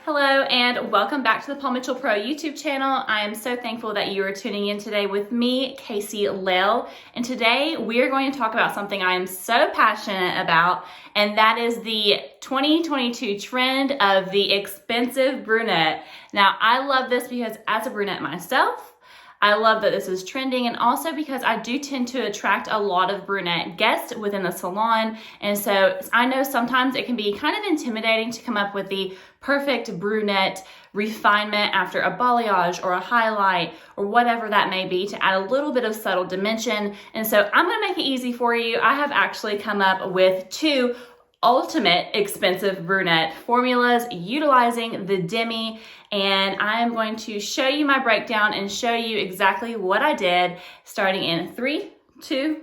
Hello and welcome back to the Paul Mitchell Pro YouTube channel. I am so thankful that you are tuning in today with me, Casey Lail. And today we are going to talk about something I am so passionate about, and that is the 2022 trend of the expensive brunette. Now, I love this because as a brunette myself, I love that this is trending, and also because I do tend to attract a lot of brunette guests within the salon. And so I know sometimes it can be kind of intimidating to come up with the perfect brunette refinement after a balayage or a highlight or whatever that may be, to add a little bit of subtle dimension. And so I'm going to make it easy for you. I have actually come up with two ultimate expensive brunette formulas utilizing the Demi, and I am going to show you my breakdown and show you exactly what I did, starting in 3, 2.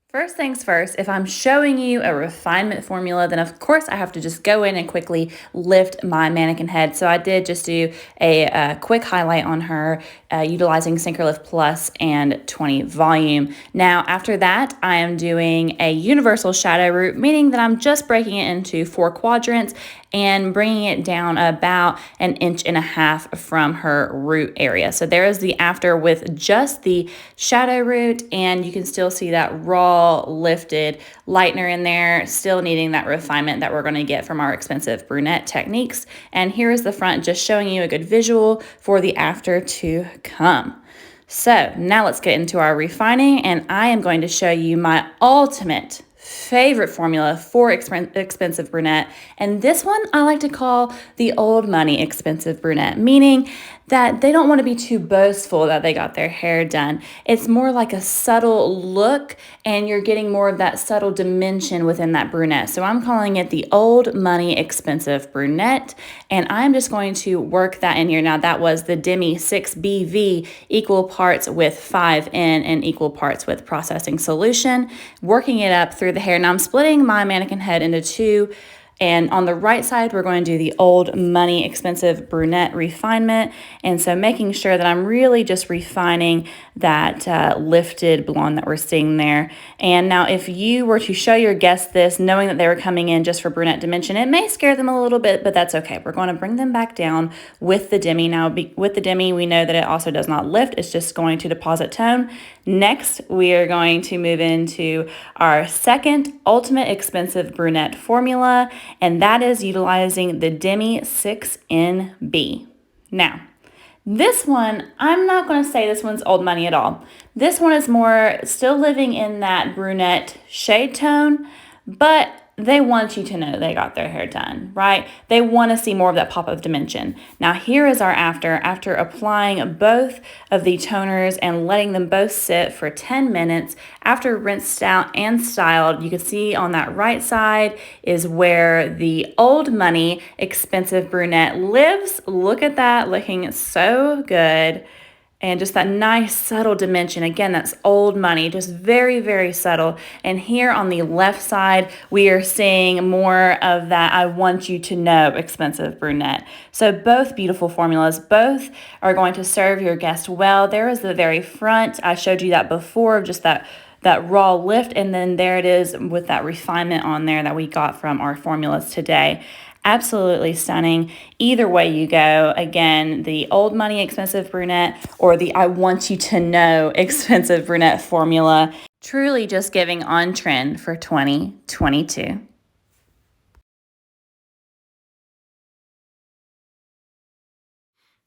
First things first, if I'm showing you a refinement formula, then of course I have to just go in and quickly lift my mannequin head. So I did just do a quick highlight on her utilizing Synchro Plus and 20 volume. Now after that, I am doing a universal shadow root, meaning that I'm just breaking it into 4 quadrants and bringing it down about 1.5 inches from her root area. So there is the after with just the shadow root, and you can still see that raw lifted lightener in there, still needing that refinement that we're going to get from our expensive brunette techniques. And here is the front, just showing you a good visual for the after to come. So now let's get into our refining, and I am going to show you my ultimate favorite formula for expensive brunette. And this one I like to call the old money expensive brunette, meaning that they don't want to be too boastful that they got their hair done. It's more like a subtle look, and you're getting more of that subtle dimension within that brunette. So I'm calling it the old money expensive brunette, and I'm just going to work that in here. Now that was the Demi 6BV, equal parts with 5N and equal parts with processing solution, working it up through the hair. Now I'm splitting my mannequin head into 2. And on the right side, we're going to do the old money expensive brunette refinement. And so making sure that I'm really just refining that lifted blonde that we're seeing there. And now if you were to show your guests this, knowing that they were coming in just for brunette dimension, it may scare them a little bit, but that's okay. We're going to bring them back down with the Demi. Now with the Demi, we know that it also does not lift. It's just going to deposit tone. Next, we are going to move into our second ultimate expensive brunette formula, and that is utilizing the Demi 6NB. Now, this one, I'm not going to say this one's old money at all. This one is more still living in that brunette shade tone, but they want you to know they got their hair done, right? They want to see more of that pop of dimension. Now here is our after applying both of the toners and letting them both sit for 10 minutes. After rinsed out and styled, you can see on that right side is where the old money expensive brunette lives. Look at that, looking so good. And just that nice subtle dimension. Again, that's old money, just very, very subtle. And here on the left side, we are seeing more of that I want you to know expensive brunette. So both beautiful formulas, both are going to serve your guest well. There is the very front. I showed you that before, just that raw lift. And then there it is with that refinement on there that we got from our formulas today. Absolutely stunning. Either way you go, again, the old money expensive brunette or the I want you to know expensive brunette formula, truly just giving on trend for 2022.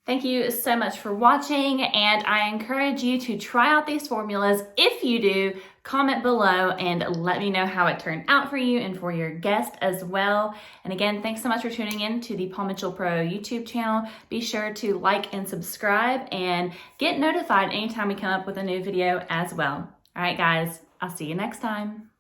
Thank you so much for watching, and I encourage you to try out these formulas. If you do, comment below and let me know how it turned out for you and for your guest as well. And again, thanks so much for tuning in to the Paul Mitchell Pro YouTube channel. Be sure to like and subscribe and get notified anytime we come up with a new video as well. All right, guys, I'll see you next time.